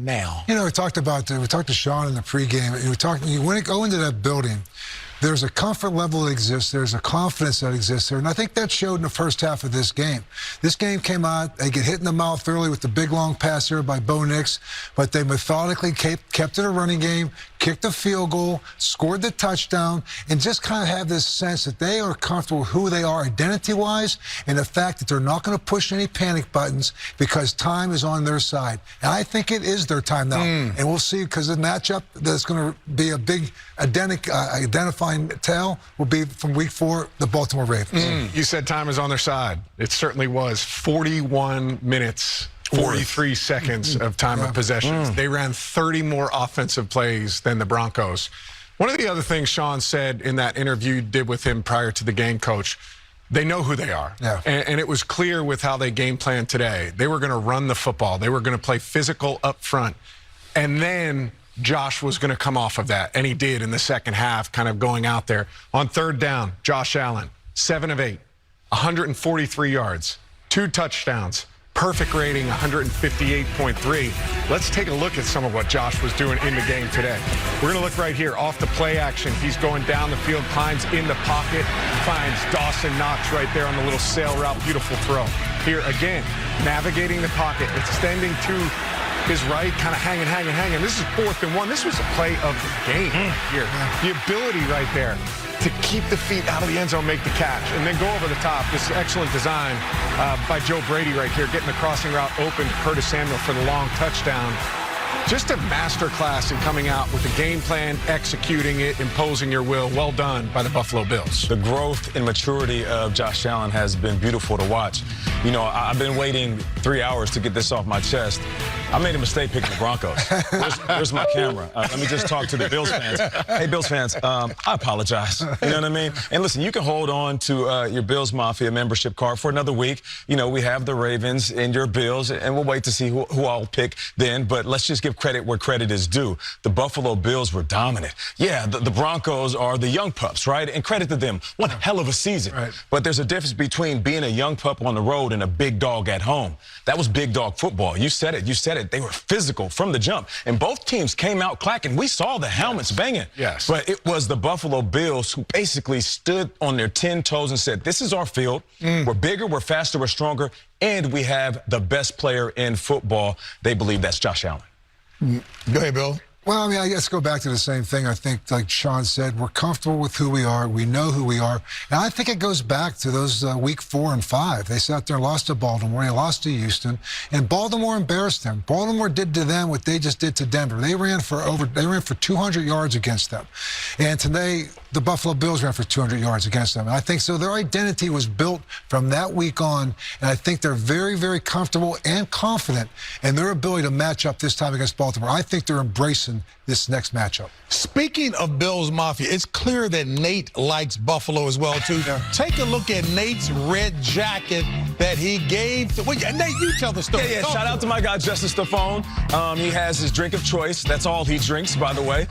now. You know, we talked to Sean in the pregame, and you want to go into that building, there's a comfort level that exists, there's a confidence that exists there, and I think that showed in the first half of this game. This game came out, they get hit in the mouth early with the big long pass there by Bo Nix, but they methodically kept it a running game, kicked the field goal, scored the touchdown, and just kind of have this sense that they are comfortable with who they are identity-wise and the fact that they're not going to push any panic buttons because time is on their side. And I think it is their time now. And we'll see, because the matchup that's going to be a big identifying tell will be from Week 4, the Baltimore Ravens. You said time is on their side. It certainly was. 41 minutes. 43 seconds of time of possession. They ran 30 more offensive plays than the Broncos. One of the other things Sean said in that interview you did with him prior to the game, Coach, they know who they are. Yeah. And it was clear with how they game planned today. They were going to run the football. They were going to play physical up front. And then Josh was going to come off of that, and he did in the second half, kind of going out there. On third down, Josh Allen, 7 of 8, 143 yards, 2 touchdowns. Perfect rating, 158.3. Let's take a look at some of what Josh was doing in the game today. We're going to look right here off the play action. He's going down the field, climbs in the pocket, finds Dawson Knox right there on the little sail route. Beautiful throw. Here again, navigating the pocket, extending to his right, kind of hanging. This is 4th and 1. This was a play of the game here. The ability right there to keep the feet out of the end zone, make the catch, and then go over the top. This is excellent design by Joe Brady right here, getting the crossing route open to Curtis Samuel for the long touchdown. Just a master class in coming out with a game plan, executing it, imposing your will. Well done by the Buffalo Bills. The growth and maturity of Josh Allen has been beautiful to watch. You know, I've been waiting 3 hours to get this off my chest. I made a mistake picking the Broncos. Where's my camera? Let me just talk to the Bills fans. Hey, Bills fans, I apologize. You know what I mean? And listen, you can hold on to your Bills Mafia membership card for another week. You know, we have the Ravens and your Bills, and we'll wait to see who I'll pick then. But let's just give credit where credit is due. The Buffalo Bills were dominant. Yeah, the Broncos are the young pups, right? And credit to them. One hell of a season. Right. But there's a difference between being a young pup on the road and a big dog at home. That was big dog football. You said it. You said it. They were physical from the jump. And both teams came out clacking. We saw the helmets banging. Yes. But it was the Buffalo Bills who basically stood on their 10 toes and said, this is our field. We're bigger, we're faster, we're stronger, and we have the best player in football. They believe that's Josh Allen. Go ahead, Bill. Well, I mean, I guess go back to the same thing. I think, like Sean said, we're comfortable with who we are. We know who we are. And I think it goes back to those Week 4 and 5. They sat there and lost to Baltimore. They lost to Houston. And Baltimore embarrassed them. Baltimore did to them what they just did to Denver. They ran for 200 yards against them. And today, the Buffalo Bills ran for 200 yards against them. And I think so their identity was built from that week on. And I think they're very, very comfortable and confident in their ability to match up this time against Baltimore. I think they're embracing this next matchup. Speaking of Bills Mafia, it's clear that Nate likes Buffalo as well, too. Take a look at Nate's red jacket that he gave to... Well, Nate, you tell the story. Yeah, shout out to my guy, Justin Stefone. He has his drink of choice. That's all he drinks, by the way.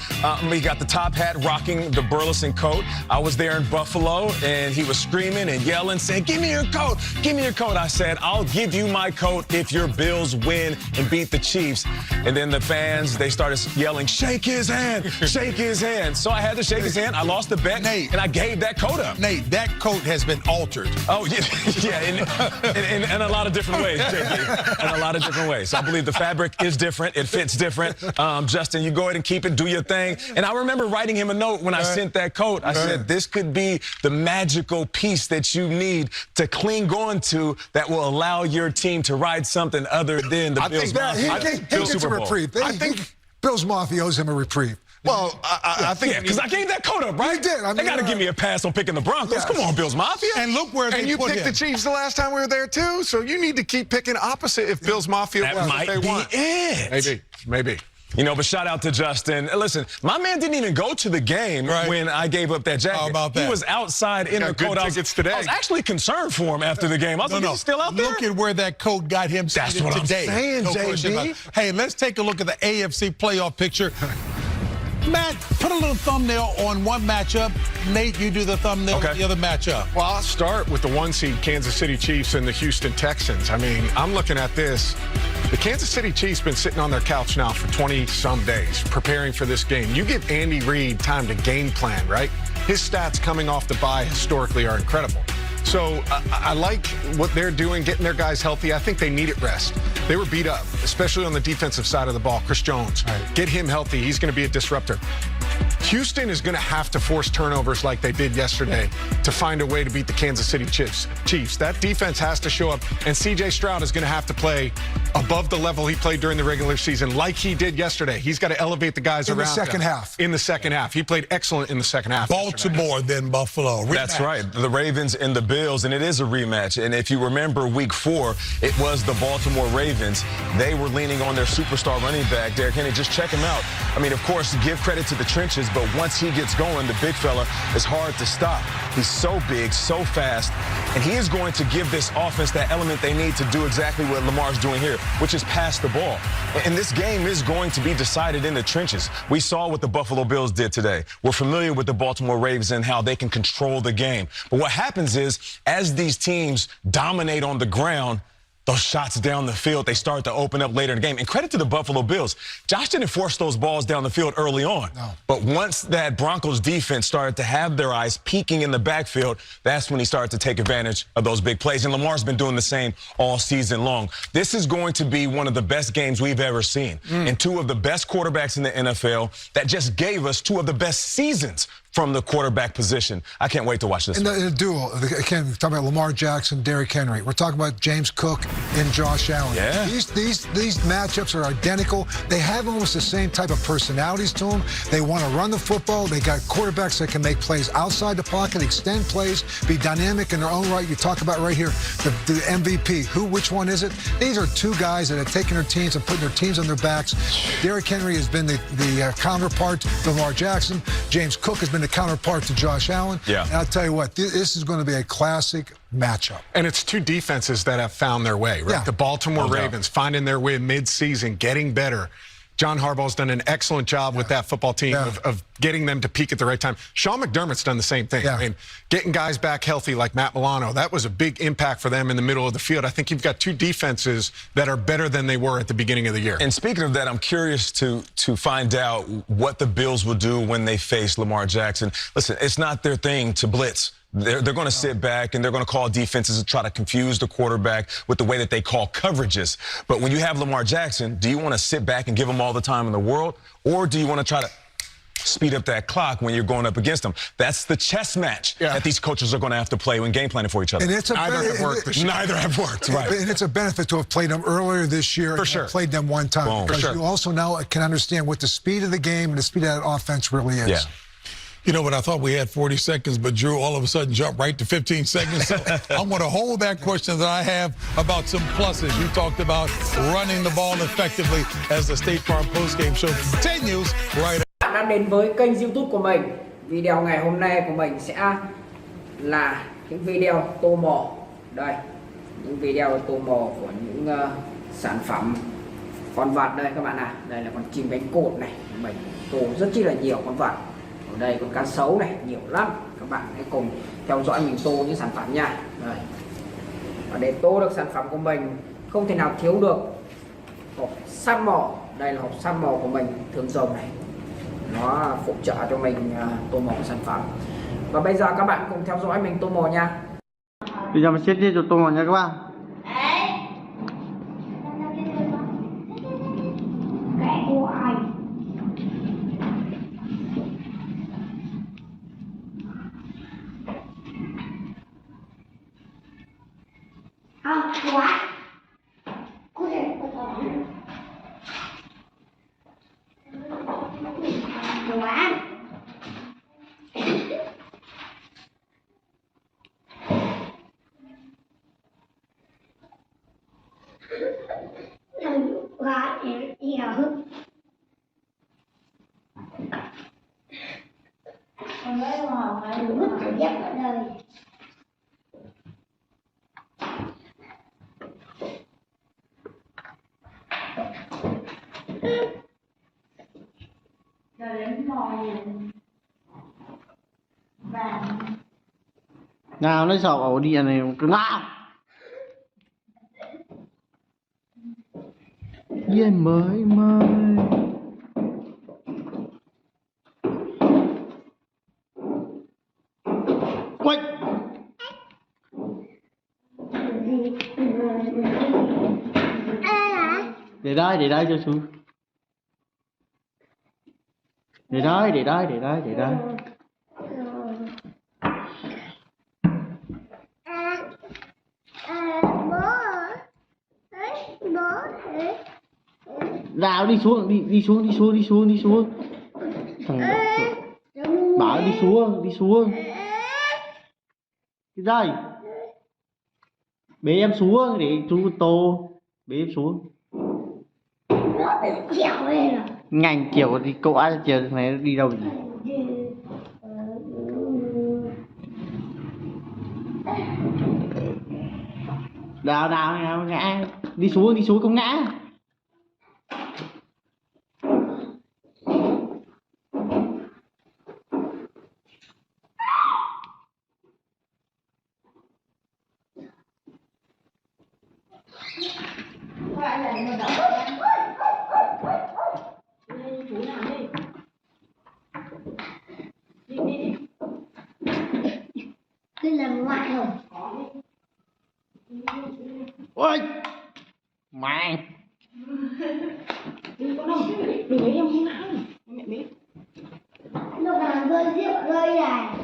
He got the top hat, rocking the Burleson coat. I was there in Buffalo, and he was screaming and yelling, saying, give me your coat, give me your coat. I said, I'll give you my coat if your Bills win and beat the Chiefs. And then the fans, they started yelling, shake his hand, shake his hand. So I had to shake his hand. I lost the bet, Nate, and I gave that coat up. Nate, that coat has been altered. Oh, yeah, in a lot of different ways, JB. In a lot of different ways. I believe the fabric is different. It fits different. Justin, you go ahead and keep it, do your thing. And I remember writing him a note when I sent that coat. I said, this could be the magical piece that you need to cling on to that will allow your team to ride something other than the Bills Mafia. He gets a reprieve. I think Bills Mafia owes him a reprieve. Well, I think because I gave that coat up, right? You did. I mean, they got to give me a pass on picking the Broncos. Yes. Come on, Bills Mafia. And look where they you put picked him. the Chiefs the last time we were there, too. So you need to keep picking opposite if Bills Mafia That was might what they be want. it. Maybe. You know, but shout out to Justin. Listen, my man didn't even go to the game when I gave up that jacket. How about that? He was outside in the coat. Tickets today. I was actually concerned for him after the game. I was like, he's still out there? Look at where that coat got him That's seated what today. I'm saying, No question JB. about it. Hey, let's take a look at the AFC playoff picture. Matt, put a little thumbnail on one matchup. Nate, you do the thumbnail on the other matchup. Well, I'll start with the 1 seed Kansas City Chiefs and the Houston Texans. I mean, I'm looking at this. The Kansas City Chiefs been sitting on their couch now for 20-some days preparing for this game. You give Andy Reid time to game plan, right? His stats coming off the bye historically are incredible. So I like what they're doing, getting their guys healthy. I think they needed rest. They were beat up, especially on the defensive side of the ball. Chris Jones, get him healthy. He's going to be a disruptor. Houston is going to have to force turnovers like they did yesterday to find a way to beat the Kansas City Chiefs. That defense has to show up, and C.J. Stroud is going to have to play above the level he played during the regular season like he did yesterday. He's got to elevate the guys around him. In the second half. In the second half. He played excellent in the second half. Baltimore, then Buffalo. Rematch. That's right. The Ravens and the Bills, and it is a rematch. And if you remember week 4, it was the Baltimore Ravens. They were leaning on their superstar running back, Derrick Henry. Just check him out. I mean, of course, give credit to the trenches, but once he gets going, the big fella is hard to stop. He's so big, so fast, and he is going to give this offense that element they need to do exactly what Lamar's doing here, which is pass the ball. And this game is going to be decided in the trenches. We saw what the Buffalo Bills did today. We're familiar with the Baltimore Ravens and how they can control the game. But what happens is, as these teams dominate on the ground, those shots down the field, they start to open up later in the game. And credit to the Buffalo Bills. Josh didn't force those balls down the field early on. No. But once that Broncos defense started to have their eyes peeking in the backfield, that's when he started to take advantage of those big plays. And Lamar's been doing the same all season long. This is going to be one of the best games we've ever seen. And 2 of the best quarterbacks in the NFL that just gave us 2 of the best seasons from the quarterback position. I can't wait to watch this. And the duel, again, we're talking about Lamar Jackson, Derrick Henry. We're talking about James Cook and Josh Allen. Yeah. These matchups are identical. They have almost the same type of personalities to them. They want to run the football. They got quarterbacks that can make plays outside the pocket, extend plays, be dynamic in their own right. You talk about right here, the MVP. Which one is it? These are 2 guys that have taken their teams and putting their teams on their backs. Derrick Henry has been the counterpart to Lamar Jackson. James Cook has been the counterpart to Josh Allen. Yeah. And I'll tell you what, this is going to be a classic matchup. And it's 2 defenses that have found their way, right? Yeah. The Baltimore Ravens finding their way mid-season, getting better. John Harbaugh's done an excellent job with that football team of getting them to peak at the right time. Sean McDermott's done the same thing. I mean, getting guys back healthy like Matt Milano, that was a big impact for them in the middle of the field. I think you've got 2 defenses that are better than they were at the beginning of the year. And speaking of that, I'm curious to find out what the Bills will do when they face Lamar Jackson. Listen, it's not their thing to blitz. They're going to sit back and they're going to call defenses to try to confuse the quarterback with the way that they call coverages. But when you have Lamar Jackson, do you want to sit back and give him all the time in the world? Or do you want to try to speed up that clock when you're going up against them? That's the chess match that these coaches are going to have to play when game planning for each other. And it's Neither have worked this year. Neither have worked, right. And it's a benefit to have played them earlier this year. For sure. Played them one time. Boom. Because you also now can understand what the speed of the game and the speed of that offense really is. Yeah. You know what? I thought we had 40 seconds, but Drew all of a sudden jumped right to 15 seconds. So I'm going to hold that question that I have about some pluses. You talked about running the ball effectively as the State Farm postgame show continues right Bạn đã đến với kênh YouTube của mình. Video ngày hôm nay của mình sẽ là những video tô mò. Đây, những video tô mò của những sản phẩm con vật đây các bạn ạ. Đây là con chim cánh cụt này, mình tô rất chi là nhiều con vật. Ở đây con cá sấu này, nhiều lắm. Các bạn hãy cùng theo dõi mình tô những sản phẩm nha. Đây. Và để tô được sản phẩm của mình không thể nào thiếu được hộp săn mò. Đây là hộp săn mò của mình, thường dùng này. Nó phụ trợ cho mình tô mò sản phẩm. Và bây giờ các bạn cùng theo dõi mình tô mò nha. Bây giờ mình sẽ đi cho tô mò nha các bạn. Giờ đến mò Nào nó sọ ổ điện này cứ nào. Yên mới mới. Quay. Để đây cho chú. Để đây. Nào đi xuống. Thằng bảo đi xuống. Đi đây. Bế em xuống để chú Tô bế em xuống. Ngành kiểu thì cậu ai chiều này đi đâu nhỉ? Nào ngã. Đi xuống không ngã. Đây là ngoại rồi. Ôi mày Đừng ấy em không nãy. Mẹ biết. Lúc nào rơi rượu rơi này.